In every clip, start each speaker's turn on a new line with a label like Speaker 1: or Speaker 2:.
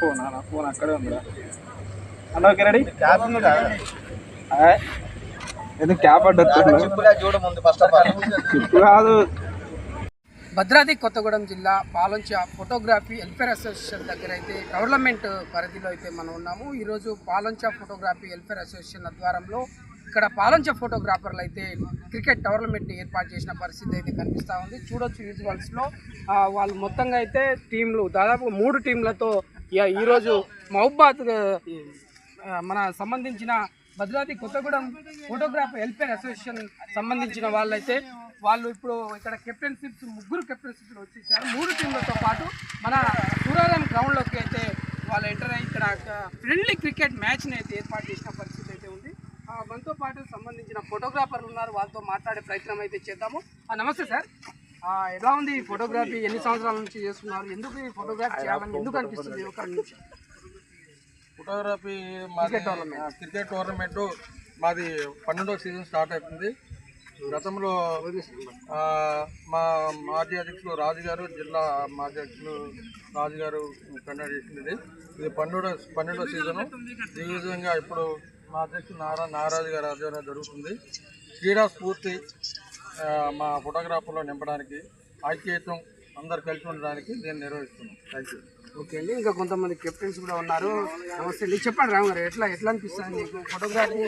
Speaker 1: Phone అక్కడే ఉందిరా అన్న. Okay ready? ఎందుకు క్యాప్ ఇప్పుడు కాదు.
Speaker 2: భద్రాద్రి కొత్తగూడెం జిల్లా పాలంచ ఫోటోగ్రఫీ వెల్ఫేర్ అసోసియేషన్ దగ్గర అయితే గవర్నమెంట్ పరిధిలో అయితే మనం ఉన్నాము. ఈరోజు పాలంచ ఫోటోగ్రఫీ వెల్ఫేర్ అసోసియేషన్ ఆధ్వర్యంలో ఇక్కడ పాలంచ ఫోటోగ్రాఫర్లు అయితే క్రికెట్ టోర్నమెంట్ ఏర్పాటు చేసిన పరిస్థితి అయితే కనిపిస్తూ ఉంది. చూడొచ్చు విజువల్స్లో వాళ్ళు మొత్తంగా అయితే టీంలు దాదాపు 3 టీంలతో ఈరోజు మహబాద్ మన సంబంధించిన Bhadradri Kothagudem photography welfare association సంబంధించిన వాళ్ళు ఇప్పుడు ఇక్కడ కెప్టెన్షిప్స్ 3 కెప్టెన్షిప్లు వచ్చేసారు. 3 టీంలతో పాటు మన సూరారం గ్రౌండ్లోకి అయితే వాళ్ళు ఎంటర్ అయ్యి ఇక్కడ ఫ్రెండ్లీ క్రికెట్ మ్యాచ్ని అయితే ఏర్పాటు చేసిన పరిస్థితి అయితే ఉంది. మనతో పాటు సంబంధించిన ఫోటోగ్రాఫర్లు ఉన్నారు, వాళ్ళతో మాట్లాడే ప్రయత్నం అయితే చేద్దాము. నమస్తే సార్, ఎలా ఉంది ఫోటోగ్రఫీ? ఎన్ని సంవత్సరాల నుంచి చేస్తున్నారు? ఎందుకు ఈ ఫోటోగ్రఫీ చేయాలని ఎందుకు అనిపిస్తుంది? ఒక నిమిషం.
Speaker 3: ఫోటోగ్రఫీ క్రికెట్ టోర్నమెంట్ మాది 12వ సీజన్ స్టార్ట్ అవుతుంది. గతంలో మా మాజీ అధ్యక్షులు రాజుగారు, జిల్లా మాజీ అధ్యక్షులు రాజుగారు కండక్ట్ చేసింది. ఇది 12వ సీజను. ఈ విధంగా ఇప్పుడు మా అధ్యక్షులు నాగరాజు గారి ఆధ్వర్యంలో జరుగుతుంది. క్రీడా స్ఫూర్తి మా ఫోటోగ్రాఫర్లో నింపడానికి, ఐక్యతం అందరు కలిసి ఉండడానికి దీన్ని నిర్వహిస్తున్నాం. Thank you.
Speaker 2: ఓకే అండి, ఇంకా కొంతమంది కెప్టెన్స్ కూడా ఉన్నారు. నమస్తే అండి, చెప్పండి రాము గారు, ఎట్లా అనిపిస్తుంది మీకు ఫోటోగ్రఫీ?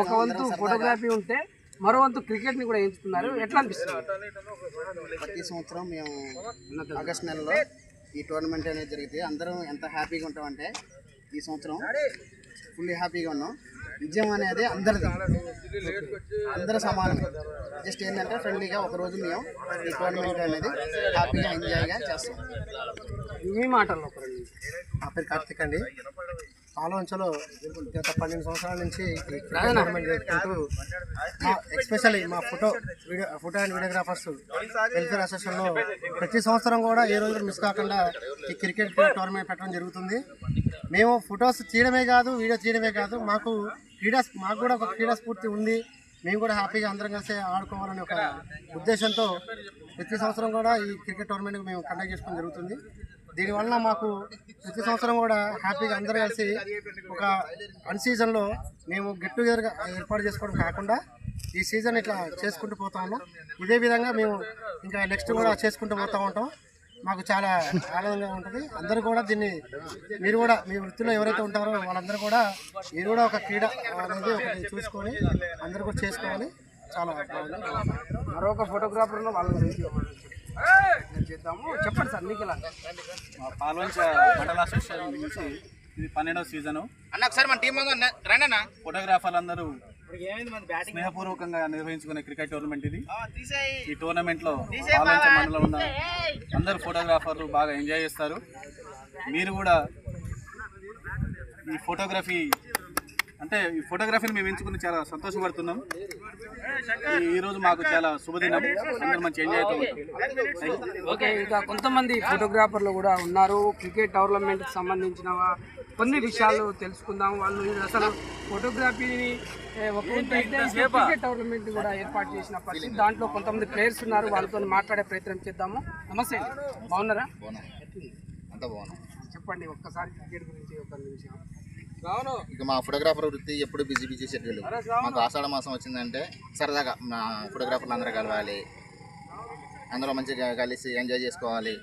Speaker 2: ఒక వంతు ఫోటోగ్రఫీ ఉంటే మరో వంతు క్రికెట్ని కూడా ఎంచుకున్నారు, ఎట్లా అనిపిస్తుంది?
Speaker 4: ప్రతి సంవత్సరం మేము ఆగస్టు నెలలో ఈ టోర్నమెంట్ అనేది జరిగితే అందరం ఎంత హ్యాపీగా ఉంటామంటే ఈ సంవత్సరం ఫుల్లీ హ్యాపీగా ఉన్నాం. విజయం అనేది అందరిది, అందరూ సమానం. జస్ట్ ఏంటంటే ఫ్రెండ్లీగా ఒకరోజు మేము ఈ టోర్నమెంట్ అనేది హ్యాపీగా ఎంజాయ్గా చేస్తాం.
Speaker 2: మీ మాటల్లో
Speaker 4: నా పేరు కార్తిక్ అండి. పాలంచలో గత 12 సంవత్సరాల నుంచి ఈ టోర్నమెంట్ జరుపుకుంటూ ఎస్పెషల్లీ మా ఫోటో అండ్ వీడియోగ్రాఫర్స్ వెల్ఫేర్ అసోసియేషన్లో ప్రతి సంవత్సరం కూడా ఏ రోజు మిస్ కాకుండా ఈ క్రికెట్ టోర్నమెంట్ పెట్టడం జరుగుతుంది. మేము ఫొటోస్ తీయడమే కాదు, వీడియో తీయడమే కాదు, మాకు కూడా ఒక క్రీడా స్ఫూర్తి ఉంది. మేము కూడా హ్యాపీగా అందరం కలిసి ఆడుకోవాలనే ఒక ఉద్దేశంతో ప్రతి సంవత్సరం కూడా ఈ క్రికెట్ టోర్నమెంట్ మేము కండక్ట్ చేసుకోవడం జరుగుతుంది. దీనివల్ల మాకు ప్రతి సంవత్సరం కూడా హ్యాపీగా అందరూ కలిసి ఒక అన్ సీజన్లో మేము గెట్ టుగెదర్గా ఏర్పాటు చేసుకోవడం కాకుండా ఈ సీజన్ ఇట్లా చేసుకుంటూ పోతా ఉన్నాం. ఇదే విధంగా మేము ఇంకా నెక్స్ట్ కూడా చేసుకుంటూ పోతూ ఉంటాం. మాకు చాలా ఆనందంగా ఉంటుంది. అందరూ కూడా దీన్ని మీరు కూడా మీ వృత్తిలో ఎవరైతే ఉంటారో వాళ్ళందరూ కూడా మీరు కూడా ఒక క్రీడ అనేది ఒకటి చూసుకొని అందరూ కూడా చేసుకోవాలి. చాలా
Speaker 2: మరొక ఫోటోగ్రాఫర్ను వాళ్ళని చేద్దాము. చెప్పండి సార్, మీకు ఎలా?
Speaker 1: మా పాల్వంచ మండల అసోసియేషన్ నుంచి ఇది 12వ సీజను. ఫోటోగ్రాఫర్లు అందరూ స్నేహపూర్వకంగా నిర్వహించుకునే క్రికెట్ టోర్నమెంట్ ఇది. ఈ టోర్నమెంట్లో పాల్వంచ మండలంలో ఉన్న అందరు ఫోటోగ్రాఫర్లు బాగా ఎంజాయ్ చేస్తారు. మీరు కూడా ఈ ఫోటోగ్రఫీని మేము ఎంచుకుని చాలా సంతోషపడుతున్నాం. ఈరోజు మాకు చాలా శుభదినం, అందరూ మంచి ఎంజాయ్ అవుతూ ఉంటాం.
Speaker 2: ఓకే, ఇంకా కొంతమంది ఫోటోగ్రాఫర్లు కూడా ఉన్నారు. క్రికెట్ టోర్నమెంట్కి సంబంధించిన కొన్ని విషయాలు తెలుసుకుందాం. వాళ్ళు అసలు ఫోటోగ్రఫీని క్రికెట్ టోర్నమెంట్ కూడా ఏర్పాటు చేసిన పరిస్థితి, దాంట్లో కొంతమంది ప్లేయర్స్ ఉన్నారు, వాళ్ళతో మాట్లాడే ప్రయత్నం చేద్దాము. నమస్తే అండి, బాగున్నారా? చెప్పండి ఒక్కసారి క్రికెట్ గురించి ఒక నిమిషం.
Speaker 4: ఇక మా ఫోటోగ్రాఫర్ వృత్తి ఎప్పుడు బిజీ షెడ్యూల్. మాకు ఆషాఢ మాసం వచ్చిందంటే సరదాగా మా ఫోటోగ్రాఫర్లు అందరూ కలవాలి, అందరూ మంచిగా కలిసి ఎంజాయ్ చేసుకోవాలి,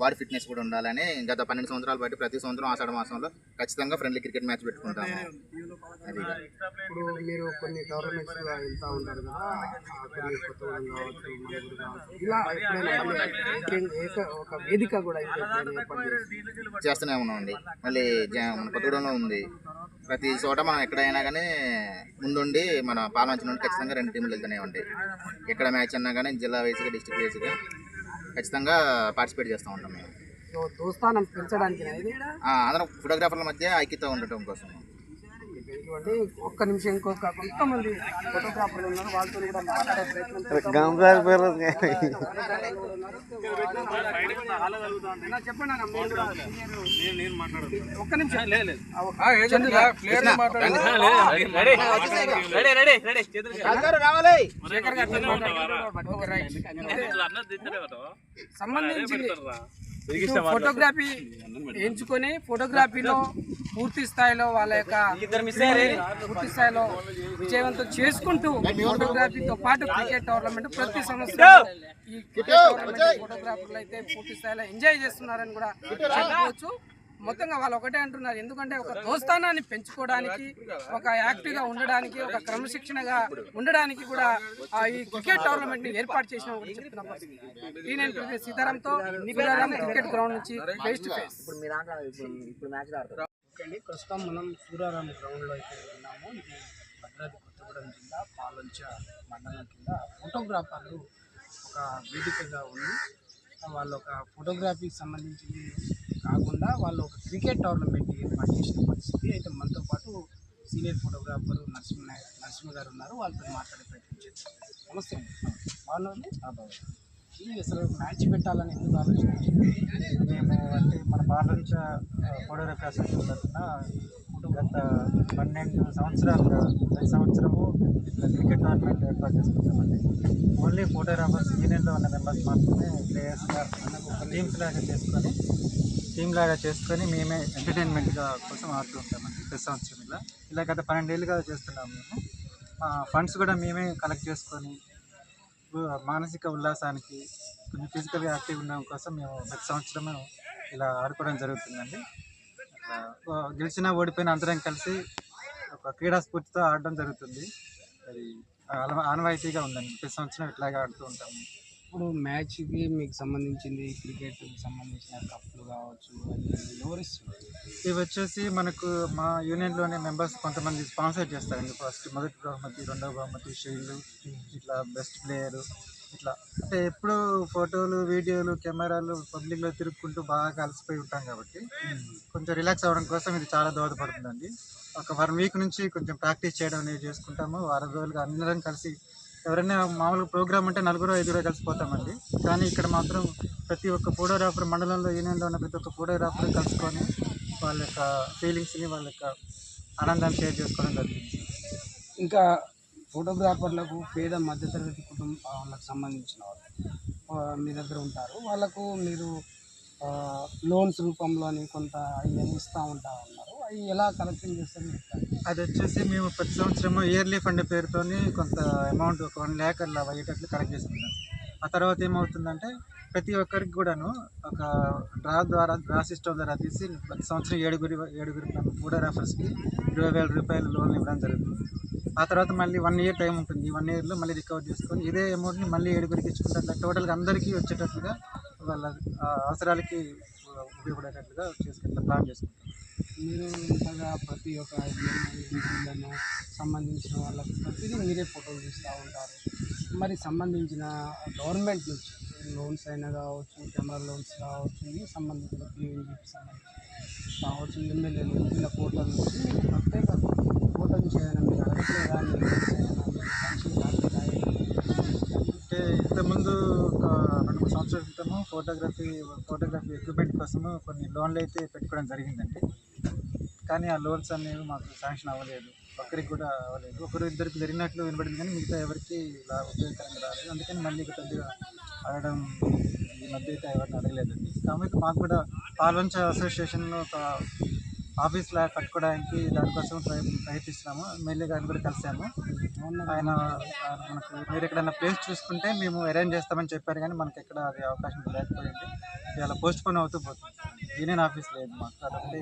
Speaker 4: బాడీ ఫిట్నెస్ కూడా ఉండాలని గత 12 సంవత్సరాలు బట్టి ప్రతి సంవత్సరం ఆషాఢ మాసంలో ఖచ్చితంగా ఫ్రెండ్లీ క్రికెట్ మ్యాచ్ పెట్టుకుంటాము. అది
Speaker 2: ఇప్పుడు మీరు కొన్ని టోర్నమెంట్స్ వెళ్తూ ఉంటారు కదా, ఇలా ఒక వేదిక కూడా
Speaker 4: చేస్తూనే ఉన్నామండి. మళ్ళీ మన కొత్తగూడెంలో ఉంది. ప్రతి చోట మనం ఎక్కడైనా కానీ ముందుండి మన పాల్వంచ నుండి ఖచ్చితంగా 2 టీంలు వెళ్తూనే ఉంటాయి. ఎక్కడ మ్యాచ్ అన్నా కానీ జిల్లా వైస్గా, డిస్ట్రిక్ట్ వైస్గా ఖచ్చితంగా పార్టిసిపేట్ చేస్తూ ఉంటాం మేము.
Speaker 2: దోస్తానం పెంచడానికి
Speaker 4: అందరం ఫోటోగ్రాఫర్ల మధ్య ఐక్యత ఉండటం కోసం.
Speaker 2: ఒక్క నిమిషం, ఇంకొక కొంతమంది ఫోటోగ్రాఫర్లు ఉన్నారు, వాళ్ళతో కూడా మాట్లాడే ప్రయత్నం. చెప్పండి ఒక్క నిమిషం. సంబంధించి ఫోటోగ్రఫీ ఎంచుకొని ఫోటోగ్రఫీలో పూర్తి స్థాయిలో వాళ్ళ యొక్క పూర్తి స్థాయిలో విజయవంతం చేసుకుంటూ ఫోటోగ్రఫీతో పాటు క్రికెట్ టోర్నమెంట్ ప్రతి సంవత్సరం ఈ క్రికెట్ టోర్నమెంట్ ఫోటోగ్రాఫర్లు అయితే పూర్తి స్థాయిలో ఎంజాయ్ చేస్తున్నారని కూడా చెప్పుకోవచ్చు. మొత్తంగా వాళ్ళు ఒకటే అంటున్నారు, ఎందుకంటే ఒక దోస్తానాన్ని పెంచుకోవడానికి, ఒక యాక్టివ్గా ఉండడానికి, ఒక క్రమశిక్షణగా ఉండడానికి కూడా ఈ క్రికెట్ టోర్నమెంట్ ని ఏర్పాటు చేసిన చెప్తున్న పరిస్థితి. నేను సీతారాంతో సూరారాం క్రికెట్ గ్రౌండ్ నుంచి ఫేస్ టు ఫేస్. ప్రస్తుతం మనం సూరారాం గ్రౌండ్లో అయితే ఉన్నాము. ఇది భద్రాద్రి కొత్తగూడెం జిల్లా పాలొంచ మండలం కింద ఫోటోగ్రాఫర్లు ఒక వేదికగా ఉంది. వాళ్ళు ఒక ఫోటోగ్రఫీకి సంబంధించింది కాకుండా వాళ్ళు ఒక క్రికెట్ టోర్నమెంట్ ఏర్పాటు చేసిన పరిస్థితి. అయితే మనతో పాటు సీనియర్ ఫోటోగ్రాఫర్ నరసింహ గారు ఉన్నారు. వాళ్ళతో మాట్లాడే ప్రయత్నం చేస్తాం. నమస్తే అండి. బాగున్నారండి? ఇది అసలు మ్యాచ్ పెట్టాలని ఎందుకు ఆలోచించారు?
Speaker 5: మేము అంటే మన పాలొంచ ఫోటోగ్రఫీ అసోసియేషన్ తరఫున గత 12 సంవత్సరాలుగా ప్రతి సంవత్సరము క్రికెట్ టోర్నమెంట్ ఏర్పాటు చేసుకుంటామండి. ఓన్లీ ఫోటోగ్రాఫర్స్ యూనియన్లో ఉన్న మెంబర్స్ మాత్రమే ప్లేయర్స్గా టీమ్ లాగా చేసుకొని మేమే ఎంటర్టైన్మెంట్గా కోసం ఆడుతూ ఉంటామండి ప్రతి సంవత్సరం. ఇలా గత 12 ఏళ్ళుగా చేస్తున్నాము. మేము ఫండ్స్ కూడా మేమే కలెక్ట్ చేసుకొని మానసిక ఉల్లాసానికి, కొంచెం ఫిజికల్గా యాక్టివ్ ఉండడం కోసం మేము ప్రతి సంవత్సరము ఇలా ఆడుకోవడం జరుగుతుందండి. గెలిచినా ఓడిపోయిన అందరం కలిసి ఒక క్రీడా స్ఫూర్తితో ఆడడం జరుగుతుంది. అది ఆనవాయితీగా ఉందండి. ప్రతి సంవత్సరం ఇట్లాగే ఆడుతూ ఉంటాము.
Speaker 2: ఇప్పుడు మ్యాచ్కి మీకు సంబంధించింది క్రికెట్కి సంబంధించిన కప్లు కావచ్చు, ఎవరిస్తున్నారు?
Speaker 5: ఇవి వచ్చేసి మనకు మా యూనియన్లోనే మెంబర్స్ కొంతమంది స్పాన్సర్ చేస్తారండి. ఫస్ట్ మొదటి బహుమతి, రెండవ బహుమతి, షీల్డ్, ఇట్లా బెస్ట్ ప్లేయరు, ఇట్లా. అంటే ఎప్పుడు ఫోటోలు, వీడియోలు, కెమెరాలు పబ్లిక్లో తిరుగుకుంటూ బాగా అలసిపోయి ఉంటాం కాబట్టి కొంచెం రిలాక్స్ అవ్వడం కోసం ఇది చాలా దోహదపడుతుందండి. ఒక 1 వీక్ నుంచి కొంచెం ప్రాక్టీస్ చేయడం అనేది చేసుకుంటాము. 6 రోజులుగా అందరం కలిసి, ఎవరైనా మామూలుగా ప్రోగ్రామ్ అంటే 4-5 కలిసిపోతామండి. కానీ ఇక్కడ మాత్రం ప్రతి ఒక్క ఫోటోగ్రాఫర్, మండలంలో యూనియన్లో ఉన్న ప్రతి ఒక్క ఫోటోగ్రాఫర్ కలుసుకొని వాళ్ళ యొక్క ఫీలింగ్స్ని, వాళ్ళ యొక్క ఆనందాన్ని షేర్ చేసుకోవడం జరుగుతుంది.
Speaker 2: ఇంకా ఫోటోగ్రాఫర్లకు పేద మధ్యతరగతి కుటుంబాలకు సంబంధించిన వాళ్ళు మీ దగ్గర ఉంటారు. వాళ్ళకు మీరు లోన్స్ రూపంలోని కొంత ఇవన్నీ ఇస్తూ ఉంటా ఉన్నారు. అవి ఎలా కలెక్షన్ చేస్తారు?
Speaker 5: అది వచ్చేసి మేము ప్రతి సంవత్సరము ఇయర్లీ ఫండ్ పేరుతోని కొంత అమౌంట్, ఒక 1 lakh అలా అయ్యేటట్లు కలెక్ట్ చేసుకుంటాం. ఆ తర్వాత ఏమవుతుందంటే ప్రతి ఒక్కరికి కూడాను ఒక డ్రా సిస్టమ్ ద్వారా తీసి ప్రతి సంవత్సరం ఏడుగురు ఫోటోగ్రాఫర్స్కి 20,000 రూపాయలు లోన్ ఇవ్వడం జరుగుతుంది. ఆ తర్వాత మళ్ళీ 1 year టైం ఉంటుంది. ఈ 1 yearలో మళ్ళీ రికవర్ చేసుకొని ఇదే అమౌంట్ని మళ్ళీ 7గురికి ఇచ్చుకుంటే టోటల్గా అందరికీ వచ్చేటట్లుగా వాళ్ళ అవసరాలకి ఉపయోగపడేటట్లుగా చేసుకుంటాం, ప్లాన్ చేసుకుంటాం.
Speaker 2: మీరు ఇంతగా ప్రతి ఒక్క ఇంటిలను సంబంధించిన వాళ్ళకి ప్రతిదీ మీరే ఫోటోలు తీస్తూ ఉంటారు. మరి సంబంధించిన గవర్నమెంట్ నుంచి లోన్స్ అయినా కావచ్చు, కెమెరా లోన్స్ కావచ్చు, ఇవి సంబంధించిన పీఎన్జీకి సంబంధించి కావచ్చు, ఎమ్మెల్యేలు జిల్లా కోర్టుల నుంచి మీకు ప్రత్యేక ఫోటోలు చేయడం మీరు అడగలేదా?
Speaker 5: అంటే ఇంతకుముందు ఒక 2-3 సంవత్సరాల క్రితము ఫోటోగ్రఫీ ఎక్విప్మెంట్ కోసము కొన్ని లోన్లు అయితే పెట్టుకోవడం జరిగిందండి. కానీ ఆ లోన్స్ అనేవి మాకు శాంక్షన్ అవ్వలేదు, ఒక్కరికి కూడా అవ్వలేదు. 1-2 జరిగినట్లు వినబడింది కానీ మిగతా ఎవరికి ఇలా ఉపయోగకరంగా రాలేదు. అందుకని మళ్ళీ కొద్దిగా అడగడం ఈ మధ్య అయితే ఎవరిని అడగలేదండి. కాబట్టి మాకు కూడా పాలొంచ అసోసియేషన్లో ఒక ఆఫీస్లా కట్టుకోవడానికి దానికోసం ప్రయత్నిస్తున్నాము. ఎమ్మెల్యే గారిని కూడా కలిసాము. ఆయన మనకు మీరు ఎక్కడైనా ప్లేస్ చూసుకుంటే మేము అరేంజ్ చేస్తామని చెప్పారు, కానీ మనకి ఎక్కడ అది అవకాశం లేకపోయింది. ఇలా పోస్ట్ పోన్ అవుతూ పోతుంది. యూనియన్ ఆఫీస్ లేదు మాకు. కాబట్టి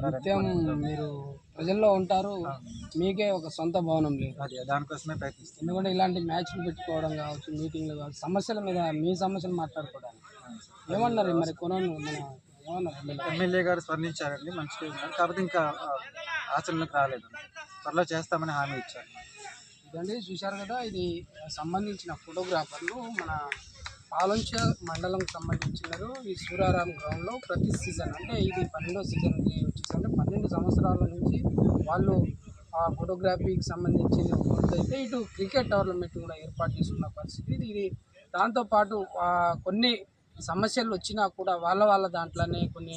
Speaker 2: నిత్యం మీరు ప్రజల్లో ఉంటారు, మీకే ఒక సొంత భవనం లేదు.
Speaker 5: అది దానికోసమే ప్రయత్నిస్తాం.
Speaker 2: ఎందుకంటే ఇలాంటి మ్యాచ్లు పెట్టుకోవడం కావచ్చు, మీటింగ్లు కావచ్చు, సమస్యల మీద మీ సమస్యలు మాట్లాడుకోవడానికి ఏమన్నారు మరి
Speaker 5: ఎమ్మెల్యే గారు స్పందించారండి, మంచిగా ఉన్నారు. కాకపోతే ఇంకా ఆచరణకు రాలేదు. త్వరలో చేస్తామని హామీ ఇచ్చారు.
Speaker 2: ఇదండి చూశారు కదా, ఇది సంబంధించిన ఫోటోగ్రాఫర్లు మన పాలొంచ మండలంకి సంబంధించినారు. ఈ సూరారాం గ్రౌండ్లో ప్రతి సీజన్, అంటే ఇది 12వ సీజన్కి వచ్చేసంటే 12 సంవత్సరాల నుంచి వాళ్ళు ఆ ఫోటోగ్రఫీకి సంబంధించిన అయితే ఇటు క్రికెట్ టోర్నమెంట్ కూడా ఏర్పాటు చేసుకున్న పరిస్థితి ఇది. దాంతోపాటు కొన్ని సమస్యలు వచ్చినా కూడా వాళ్ళ దాంట్లోనే కొన్ని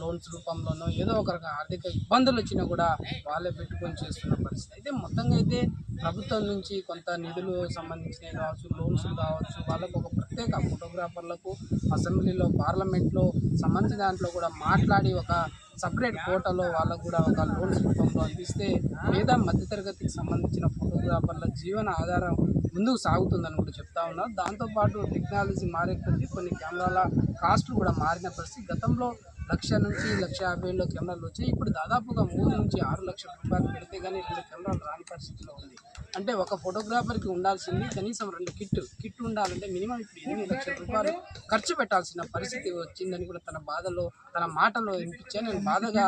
Speaker 2: లోన్స్ రూపంలోనో ఏదో ఒక రకం ఆర్థిక ఇబ్బందులు వచ్చినా కూడా వాళ్ళే పెట్టుకొని చేస్తున్న పరిస్థితి. అయితే మొత్తంగా అయితే ప్రభుత్వం నుంచి కొంత నిధులు సంబంధించినవి కావచ్చు, లోన్స్ కావచ్చు, వాళ్ళకు ఒక ప్రత్యేక ఫోటోగ్రాఫర్లకు అసెంబ్లీలో పార్లమెంట్లో సంబంధించిన దాంట్లో కూడా మాట్లాడి ఒక సపరేట్ కోటాలో వాళ్ళకు కూడా ఒక లోన్స్ రూపంలో అందిస్తే పేద మధ్యతరగతికి సంబంధించిన ఫోటోగ్రాఫర్ల జీవన ఆధారం ముందుకు సాగుతుందని కూడా చెప్తా ఉన్నారు. దాంతోపాటు టెక్నాలజీ మారే కొద్దీ కొన్ని కెమెరాల కాస్ట్లు కూడా మారిన పరిస్థితి. గతంలో 1,00,000 నుంచి 1,50,000 కెమెరాలు వచ్చాయి. ఇప్పుడు దాదాపుగా 3 నుంచి 6 లక్షల రూపాయలు పెడితే కానీ 2 కెమెరాలు రాని పరిస్థితిలో ఉంది. అంటే ఒక ఫోటోగ్రాఫర్కి ఉండాల్సింది కనీసం 2 కిట్ ఉండాలంటే మినిమం ఇప్పుడు 8 లక్షల రూపాయలు ఖర్చు పెట్టాల్సిన పరిస్థితి వచ్చిందని కూడా తన బాధలో, తన మాటలో వినిపించాను. నేను బాధగా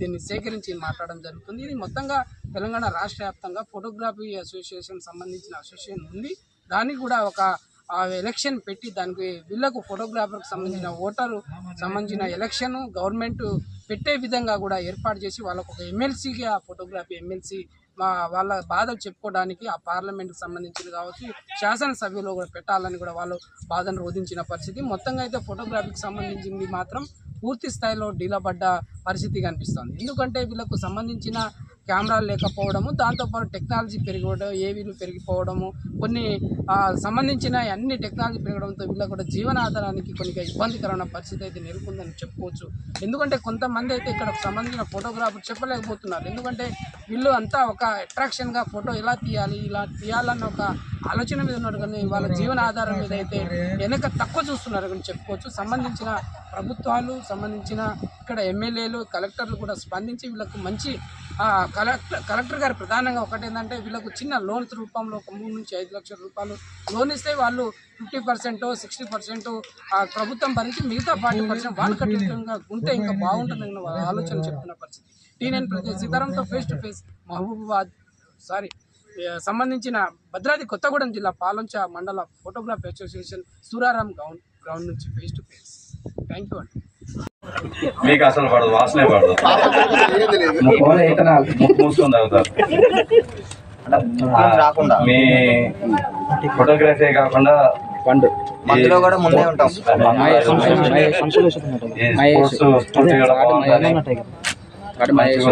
Speaker 2: దీన్ని సేకరించి మాట్లాడడం జరుగుతుంది. ఇది మొత్తంగా తెలంగాణ రాష్ట్ర వ్యాప్తంగా ఫోటోగ్రఫీ అసోసియేషన్ సంబంధించిన అసోసియేషన్ ఉంది. దానికి కూడా ఒక ఎలక్షన్ పెట్టి దానికి వీళ్ళకు ఫోటోగ్రాఫర్కి సంబంధించిన ఓటరు సంబంధించిన ఎలక్షన్ గవర్నమెంట్ పెట్టే విధంగా కూడా ఏర్పాటు చేసి వాళ్ళకు ఒక ఎమ్మెల్సీగా ఫోటోగ్రఫీ ఎమ్మెల్సీ వాళ్ళ బాధలు చెప్పుకోవడానికి ఆ పార్లమెంట్కి సంబంధించింది కావచ్చు, శాసనసభ్యులో కూడా పెట్టాలని కూడా వాళ్ళు బాధను రోధించిన పరిస్థితి. మొత్తంగా అయితే ఫోటోగ్రఫీకి సంబంధించింది మాత్రం పూర్తి స్థాయిలో డీలపడ్డ పరిస్థితి కనిపిస్తుంది. ఎందుకంటే వీళ్ళకు సంబంధించిన కెమెరాలు లేకపోవడము, దాంతోపాటు టెక్నాలజీ పెరిగిపోవడం, ఏవీలు పెరిగిపోవడము, కొన్ని సంబంధించిన అన్ని టెక్నాలజీ పెరగడంతో వీళ్ళకు కూడా జీవనాధారానికి కొన్ని ఇబ్బందికరమైన పరిస్థితి అయితే నెలకొందని చెప్పుకోవచ్చు. ఎందుకంటే కొంతమంది అయితే ఇక్కడ సంబంధించిన ఫోటోగ్రాఫర్ చెప్పలేకపోతున్నారు. ఎందుకంటే వీళ్ళు అంతా ఒక అట్రాక్షన్గా ఫోటో ఇలా తీయాలన్న ఒక ఆలోచన మీద ఉన్నారు, కానీ వాళ్ళ జీవనాధారం మీద అయితే వెనక తక్కువ చూస్తున్నారు అని చెప్పుకోవచ్చు. సంబంధించిన ప్రభుత్వాలు, సంబంధించిన ఇక్కడ ఎమ్మెల్యేలు, కలెక్టర్లు కూడా స్పందించి వీళ్ళకు మంచి కలెక్టర్ గారు ప్రధానంగా ఒకటి ఏంటంటే వీళ్ళకు చిన్న లోన్స్ రూపంలో ఒక 3 నుంచి 5 లక్షల రూపాయలు లోన్ ఇస్తే వాళ్ళు 50%, 60% ప్రభుత్వం భరించి మిగతా 40% వాళ్ళు కట్టించడంగా ఉంటే ఇంకా బాగుంటుందని ఆలోచన చెప్తున్న పరిస్థితి. T9 ప్రతి సీతారాంతో ఫేస్ టు ఫేస్ మహబూబాబాద్ సంబంధించిన భద్రాద్రి కొత్తగూడెం జిల్లా పాలంచ మండల ఫోటోగ్రాఫీ అసోసియేషన్ సూరారాం గ్రౌండ్ నుంచి face to face. Thank you అండి.
Speaker 6: మీకు అసలు పడదు, వాసనే పడదు, మూసుకొని తాగుతారు. మీ ఫోటోగ్రఫీ కాకుండా
Speaker 7: మందులో కూడా ముందే ఉంటాం.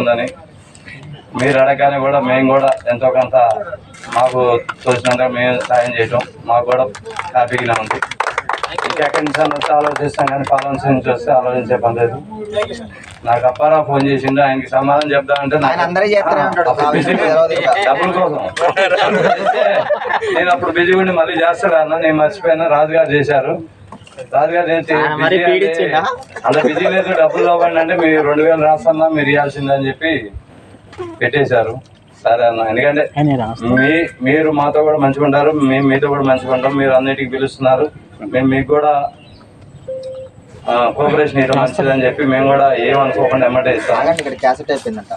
Speaker 6: ఉందని మీరు అడగానే కూడా మేము కూడా ఎంతో కొంత మాకు తోచినంత మేము సాయం చేయటం మాకు కూడా హ్యాపీగానే ఉంది. ఇంకెక్కడి నుంచి వస్తే ఆలోచిస్తాం, కానీ పాలన నుంచి వస్తే ఆలోచించే పని లేదు. నాకు అప్పారావు ఫోన్ చేసిండు, ఆయనకి సమాధానం చెప్తానంటే డబ్బుల కోసం నేను అప్పుడు బిజీ ఉండి మళ్ళీ చేస్తాను అన్న, నేను మర్చిపోయినా. రాజుగారు చేశారు, రాజుగారు అంత బిజీ లేదు, డబ్బులు ఇవ్వండి అంటే మీరు 2,000 రాస్తున్నా మీరు ఇవ్వాల్సిందని చెప్పి పెట్టేశారు. సరే అన్న, ఎందుకంటే మీరు మాతో కూడా మంచిగా ఉంటారు, మేము మీతో కూడా మంచిగా ఉంటాం. మీరు అన్నిటికీ పిలుస్తున్నారు, మేము మీకు కూడా కోఆపరేషన్ ఇవ్వడం మంచిదని చెప్పి మేము కూడా ఏమనుకోకుండా ఎమ్మటే ఇస్తాం.
Speaker 7: క్యాసెట్ అయిపోయిందంట,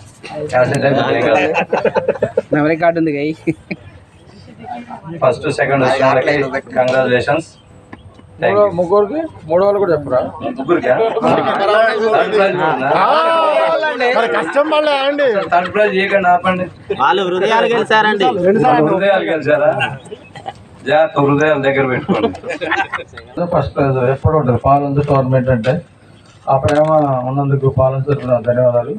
Speaker 6: క్యాసెట్ అయిపోయింది.
Speaker 2: మెమరీ కార్డు ఉంది.
Speaker 6: First second congratulations.
Speaker 3: ముగ్గురికి 3 వాళ్ళు కూడా చెప్పరా?
Speaker 6: ముగ్గురికి థర్డ్ ప్రైజ్ చేయకండి, ఆపండి.
Speaker 7: వాళ్ళు హృదయాలు గెలిచారండి.
Speaker 6: హృదయాలు గెలిచారా? జాగ్రత్త, హృదయాలు దగ్గర పెట్టుకోండి.
Speaker 3: ఫస్ట్ ప్రైజ్ ఎప్పుడు ఉంటుంది పాలన టోర్నమెంట్ అంటే. ఆ ప్రేమ ఉన్నందుకు పాలన ధన్యవాదాలు.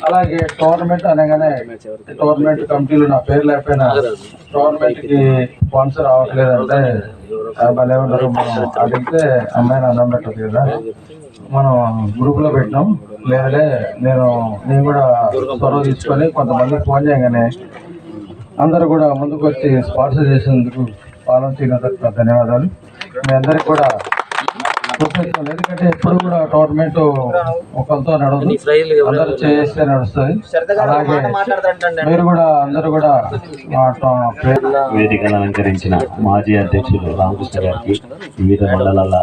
Speaker 3: అలాగే టోర్నమెంట్ అనగానే టోర్నమెంట్ కమిటీలు నా పేరు లేకపోయినా టోర్నమెంట్కి స్పాన్సర్ అవ్వట్లేదంటే భలే ఉంటారు. మనం అడిగితే అమ్మాయిని అన్నం పెట్టదు కదా, మనం గ్రూప్లో పెట్టినాం. లేదంటే నేను కూడా త్వరగా తీసుకొని కొంతమందికి ఫోన్ చేయగానే అందరూ కూడా ముందుకు వచ్చి స్పాన్సర్ చేసేందుకు పాలన ధన్యవాదాలు. మీ అందరికి కూడా ఎందుకంటే ఎప్పుడు కూడా టోర్నమెంట్ ఒకరితో నడవదు, అందరూ చేస్తే నడుస్తుంది. అలాగే మీరు కూడా అందరూ కూడా
Speaker 8: వేదికను అలంకరించిన మాజీ అధ్యక్షులు రామకృష్ణ గారికి, వివిధ మండలాల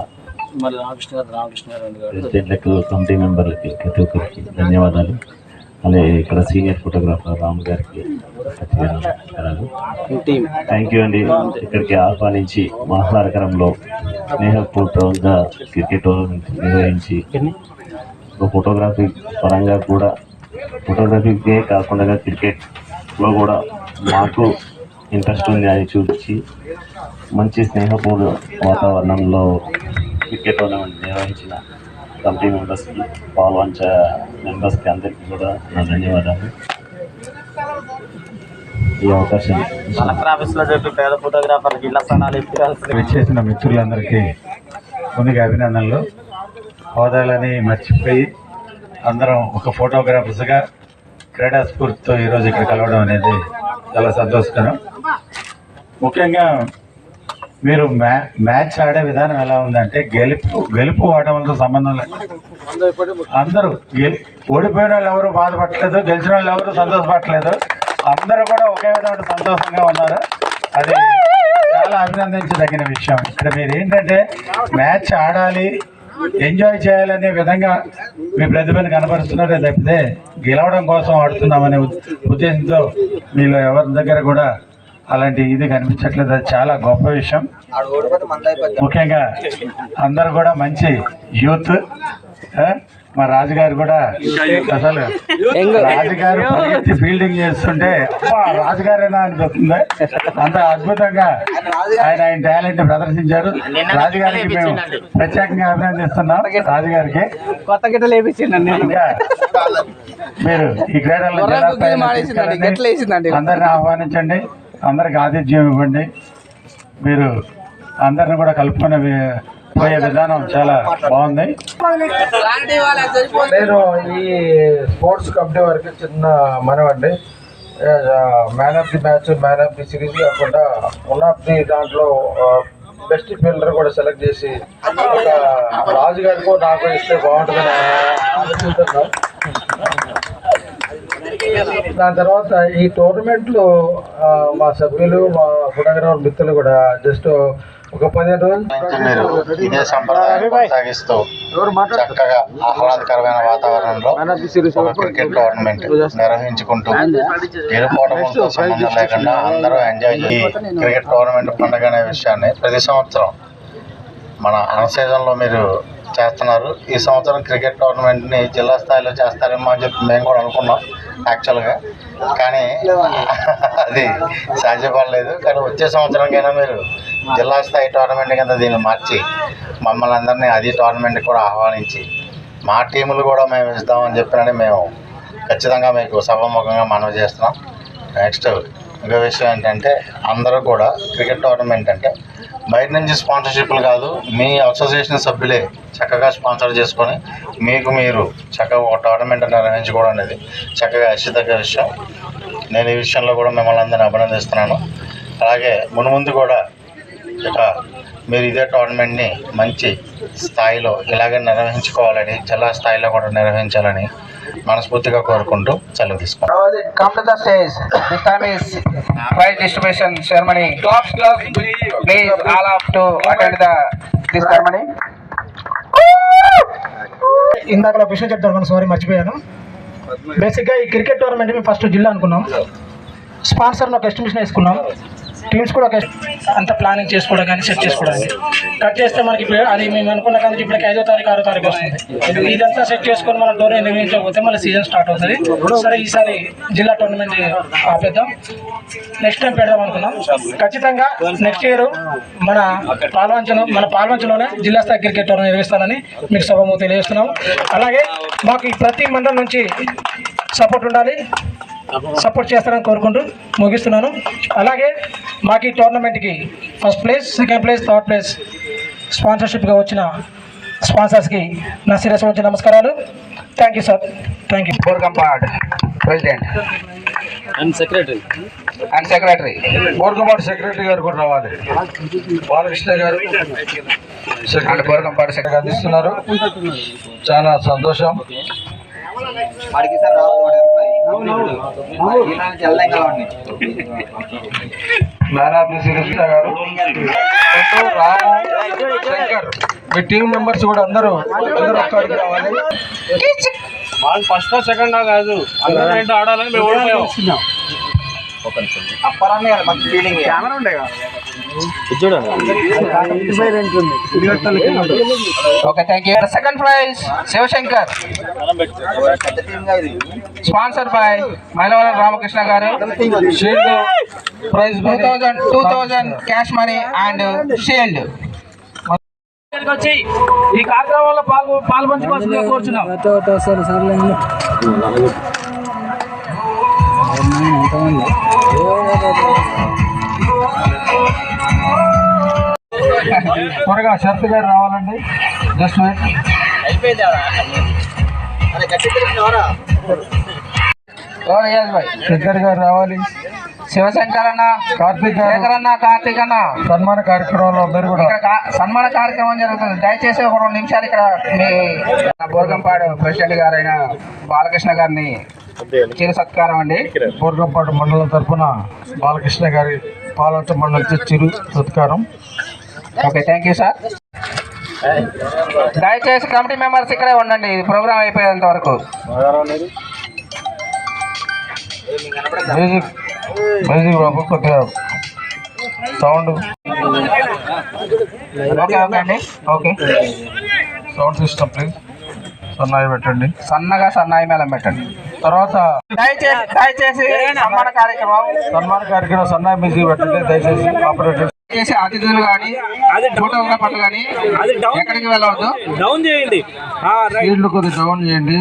Speaker 8: ప్రెసిడెంట్లకు, కమిటీ మెంబర్లకి ప్రతి ఒక్కరికి ధన్యవాదాలు. అలాగే ఇక్కడ సీనియర్ ఫోటోగ్రాఫర్ రాము గారికి నమస్కారాలు. థ్యాంక్ యూ అండి. ఇక్కడికి ఆహ్వానించి మహానగరంలో స్నేహపూర్వకంగా క్రికెట్ టోర్నమెంట్ నిర్వహించి ఫోటోగ్రఫీ పరంగా కూడా, ఫోటోగ్రఫీకే కాకుండా క్రికెట్లో కూడా మాకు ఇంట్రెస్ట్ ఉంది అని చూపించి మంచి స్నేహపూర్వ వాతావరణంలో క్రికెట్ టోర్నమెంట్ నిర్వహించిన కమిటీ మెంబర్స్కి, పాల్వంచ మెంబర్స్కి అందరికీ కూడా నా ధన్యవాదాలు. ఈ అవకాశం
Speaker 5: చేసిన మిత్రులందరికీ ముందుగా అభినందనలు. హోదాలని మర్చిపోయి అందరం ఒక ఫోటోగ్రాఫర్స్గా క్రీడా స్ఫూర్తితో ఈరోజు ఇక్కడ కలవడం అనేది చాలా సంతోషకరం. ముఖ్యంగా మీరు మ్యాచ్ ఆడే విధానం ఎలా ఉందంటే గెలుపు ఓటములతో సంబంధం లేదు. అందరూ ఓడిపోయిన వాళ్ళు ఎవరు బాధపడలేదు, గెలిచిన వాళ్ళు ఎవరు సంతోషపడలేదు. అందరూ కూడా ఒకే విధమైన సంతోషంగా ఉన్నారు. అది చాలా అభినందించదగిన విషయం. ఇక్కడ మీరు ఏంటంటే మ్యాచ్ ఆడాలి, ఎంజాయ్ చేయాలనే విధంగా మీ ప్రతిభను కనపరుస్తున్నారే తప్పితే గెలవడం కోసం ఆడుతున్నామనే ఉద్దేశంతో మీలో ఎవరి దగ్గర కూడా అలాంటి ఇది కనిపించట్లేదు. అది చాలా గొప్ప విషయం. ముఖ్యంగా అందరు కూడా మంచి యూత్. మా రాజుగారు కూడా అసలు రాజుగారు పరిగెత్తి ఫీల్డింగ్ చేస్తుంటే రాజుగారేనా అనిపిస్తుంది. అంత అద్భుతంగా ఆయన టాలెంట్ ప్రదర్శించారు. రాజుగారికి మేము ప్రత్యేకంగా అభినందిస్తున్నాం. రాజుగారికి
Speaker 2: కొత్త గిట్టలు వేపించిందండి.
Speaker 5: ఇంకా మీరు ఈ క్రీడల్లో అందరిని ఆహ్వానించండి, అందరికి ఆతిథ్యం ఇవ్వండి. మీరు అందరిని కూడా కలుపుకొని పోయే విధానం చాలా బాగుంది.
Speaker 3: నేను ఈ స్పోర్ట్స్ కమిటీ వారికి చిన్న మనవండి. Man of the match, man of the series కాకుండా వన్ ఆఫ్ ది దాంట్లో బెస్ట్ ఫీల్డర్ కూడా సెలెక్ట్ చేసి ఒక రాజుగారికి నాకు ఇస్తే బాగుంటుందని ఆలోచిస్తున్నాను. దాని తర్వాత ఈ టోర్నమెంట్లో మా సభ్యులు, మా ఫోటోగ్రాఫర్ మిత్రులు కూడా జస్ట్ ఒక 15 రోజులు
Speaker 6: ఇదే సంప్రదాయం కొనసాగిస్తూ చక్కగా ఆహ్లాదకరమైన వాతావరణంలో ఒక క్రికెట్ టోర్నమెంట్ నిర్వహించుకుంటూ గెలుపోవడంతో సంబంధం లేకుండా అందరూ ఎంజాయ్ చేసి క్రికెట్ టోర్నమెంట్ పండుగ అనే విషయాన్ని ప్రతి సంవత్సరం మన అన్సీజన్లో మీరు చేస్తున్నారు. ఈ సంవత్సరం క్రికెట్ టోర్నమెంట్ని జిల్లా స్థాయిలో చేస్తారేమో అని చెప్పి మేము కూడా అనుకున్నాం యాక్చువల్గా. కానీ అది సాధ్యపడలేదు. కానీ వచ్చే సంవత్సరంకైనా మీరు జిల్లా స్థాయి టోర్నమెంట్ కింద దీన్ని మార్చి మమ్మల్ని అందరినీ అది టోర్నమెంట్ కూడా ఆహ్వానించి మా టీములు కూడా మేము ఇస్తామని చెప్పినని మేము ఖచ్చితంగా మీకు సభాముఖంగా మనవి చేస్తున్నాం. నెక్స్ట్ ఇంకో విషయం ఏంటంటే అందరూ కూడా క్రికెట్ టోర్నమెంట్ అంటే బయట నుంచి స్పాన్సర్షిప్లు కాదు, మీ అసోసియేషన్ సభ్యులే చక్కగా స్పాన్సర్ చేసుకొని మీకు మీరు చక్కగా ఒక టోర్నమెంట్ నిర్వహించుకోవడం అనేది చక్కగా హర్షితగ్గ విషయం. నేను ఈ విషయంలో కూడా మిమ్మల్ని అందరినీ అభినందిస్తున్నాను. అలాగే మున్ముందు కూడా ఇక మీరు ఇదే టోర్నమెంట్ని మంచి స్థాయిలో ఇలాగే నిర్వహించుకోవాలని, జిల్లా స్థాయిలో కూడా నిర్వహించాలని మనస్ఫూర్తిగా కోరుకుంటూ సెలవు తీసుకుంటాం.
Speaker 2: Come to the stage. This time is prize distribution ceremony. Please all have to attend this ceremony.
Speaker 4: ఇందాక విషయం చెప్తాను, సారీ మర్చిపోయాను. బేసిక్గా ఈ క్రికెట్ టోర్నమెంట్ మేము ఫస్ట్ జిల్లా అనుకున్నాం. స్పాన్సర్లో ఒక ఎస్టిమేషన్ వేసుకున్నాం. టీమ్స్ కూడా ఒక అంత ప్లానింగ్ చేసుకోవడం కానీ సెట్ చేసుకోవడానికి కట్ చేస్తే మనకి ఇప్పుడు అది మేము అనుకున్న కానీ ఇప్పటికి 5వ తారీఖు 6వ తారీఖు వస్తుంది. ఇదంతా సెట్ చేసుకొని మనం టోర్నమెంట్ నిర్వహించకపోతే మళ్ళీ సీజన్ స్టార్ట్ అవుతుంది. సరే ఈసారి జిల్లా టోర్నమెంట్ ఆపేద్దాం, నెక్స్ట్ టైం పెడదాం అనుకున్నాం. ఖచ్చితంగా నెక్స్ట్ ఇయర్ మన పాల్వంచలోనే జిల్లా స్థాయి క్రికెట్ టోర్నమెంట్ నిర్వహిస్తానని మీకు సభము తెలియజేస్తున్నాం. అలాగే మాకు ఈ ప్రతి మండలం నుంచి సపోర్ట్ ఉండాలి, సపోర్ట్ చేస్తారని కోరుకుంటూ ముగిస్తున్నాను. అలాగే మాకు ఈ టోర్నమెంట్కి first place, second place, third place స్పాన్సర్షిప్గా వచ్చిన స్పాన్సర్స్కి నా శిరస్సు వచ్చి నమస్కారాలు. Thank you sir. Thank you. Borgampad president and secretary
Speaker 3: Borgampadu secretary గారు కూడా రావాలి. బాలకృష్ణ గారు సెక్రటరీ బోర్గంపాడు సెక్రటరీ అందిస్తున్నారు. చాలా సంతోషం. మ్యాన్ ఆఫ్ ది సిరీస్ గారు, శంకర్, మీ టీం మెంబర్స్ కూడా అందరూ ఒక్కడికి రావాలి.
Speaker 1: వాళ్ళు ఫస్ట్ సెకండ్ కాదు, అందరూ ఆడాలని మేము ఓడిపోయాం.
Speaker 2: కెమెరా ఉండే okay, thank you. Second prize Shivashankar, sponsor by Mylavaram Ramakrishna గారు. Prize 2000 cash money and shield. స్టేడియానికి వచ్చి ఈ కార్యక్రమంలో పాల్పంచుకోవాల్సిందిగా కోరుచున్నాం.
Speaker 3: త్వరగా శరత్ గారు రావాలండి. జస్ట్ శంకర్ గారు రావాలి.
Speaker 2: శివశంకర్ అన్న,
Speaker 3: కార్తీక్
Speaker 2: కార్తీక్ అన్న
Speaker 3: సన్మాన కార్యక్రమంలో అందరూ కూడా
Speaker 2: సన్మాన కార్యక్రమం జరుగుతుంది. దయచేసి ఒక 2 నిమిషాలు ఇక్కడ మీ బోర్గంపాడు ప్రెసిడెంట్ గారైన బాలకృష్ణ గారిని చిరు సత్కారం అండి.
Speaker 3: బోర్గంపాడు మండలం తరఫున బాలకృష్ణ గారి పాలవంచ మండలం చిరు సత్కారం.
Speaker 2: Okay, thank you sir. దయచేసి కమిటీ మెంబర్స్ ఇక్కడే ఉండండి ప్రోగ్రామ్ అయిపోయేంత వరకు.
Speaker 3: మ్యూజిక్ బాబు కొద్దిగా సౌండ్.
Speaker 2: ఓకే అండి. Okay,
Speaker 3: sound system please. సన్నాయి పెట్టండి.
Speaker 2: సన్నాయి మేళం పెట్టండి.
Speaker 3: తర్వాత
Speaker 2: దయచేసి సన్మాన కార్యక్రమం
Speaker 3: సన్నాయి మ్యూజిక్ పెట్టండి దయచేసి. ఆపరేటర్
Speaker 2: చేసి అతిథులు కానీ ఫోటోగ్రాఫర్లు కానీ ఎక్కడికి వెళ్ళవద్దు.
Speaker 3: డౌన్ చేయండి. ఫీల్డ్ కొద్దిగా డౌన్ చేయండి.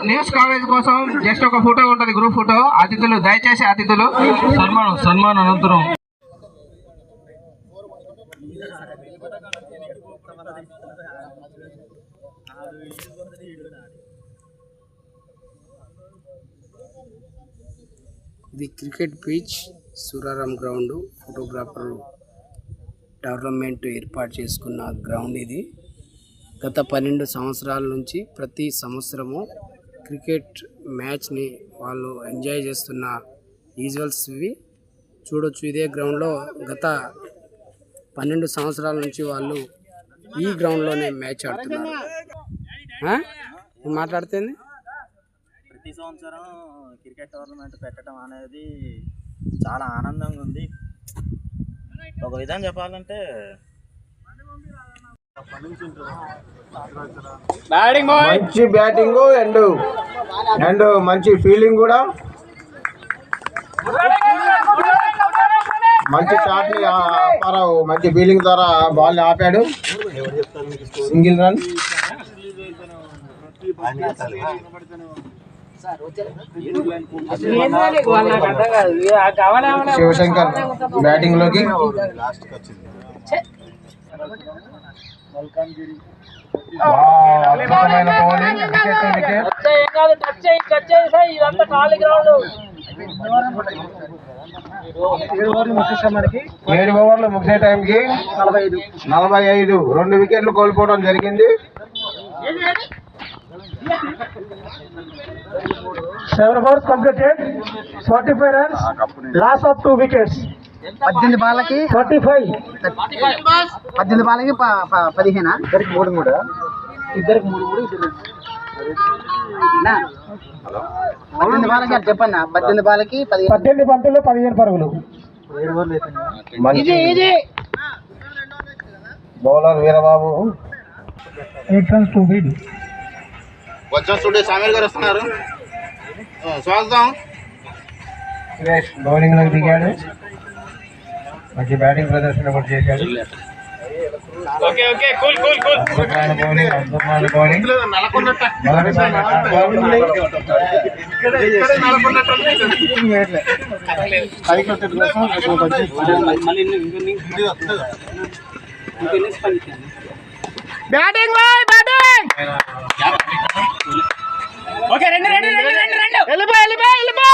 Speaker 2: న్యూస్ కవరేజ్ కోసం జస్ట్ ఒక ఫోటో ఉంటుంది, గ్రూప్ ఫోటో. దయచేసి అతిథులు
Speaker 3: సన్మానం అనంతరం
Speaker 2: ఇది cricket pitch, Suraram ground. Photographer tournament ఏర్పాటు చేసుకున్న గ్రౌండ్ ఇది. గత 12 సంవత్సరాల నుంచి ప్రతి సంవత్సరము క్రికెట్ మ్యాచ్ని వాళ్ళు ఎంజాయ్ చేస్తున్న విజువల్స్ ఇవి చూడొచ్చు. ఇదే గ్రౌండ్లో గత 12 సంవత్సరాల నుంచి వాళ్ళు ఈ గ్రౌండ్లోనే మ్యాచ్ ఆడుతున్నారు. మాట్లాడుతుంది
Speaker 7: ప్రతి సంవత్సరం క్రికెట్ టోర్నమెంట్ పెట్టడం అనేది చాలా ఆనందంగా ఉంది. ఒక విధంగా చెప్పాలంటే
Speaker 4: మంచి బ్యాటింగ్ అండ్ మంచి ఫీల్డింగ్ కూడా. మంచి షాట్ ని మంచి ఫీల్డింగ్ ద్వారా బాల్ ఆపాడు. Single run. శివశంకర్ బ్యాటింగ్ లోకి.
Speaker 3: అద్భుతమైన బౌలింగ్. వికెట్. 7 ఓవర్లు ముగిసే టైంకి 45 2 వికెట్లు కోల్పోవడం జరిగింది.
Speaker 4: 7 overs completed, 45 runs, loss of 2 wickets. 18 బాలకి 45. 18 బాలకి 15. ఇద్దరికి 3 ఇద్దరికి 3 18 బాలకి అది చెప్పన్నా. 18 బాలకి 18 బంతుల్లో 15 పరుగులు.
Speaker 3: Bowler Veerababu.
Speaker 4: 8 runs to lead.
Speaker 7: వచ్చా స్టూడియో సామీర్ గారు వస్తున్నారు. స్వాగతం.
Speaker 3: సురేష్ బౌలింగ్ లోకి దిగాడు. మంచి బ్యాటింగ్ ప్రదర్శన కూడా చేశాడు. అద్భుతమైన బౌలింగ్.
Speaker 2: Batting okay. రెండు వెళ్ళిపో.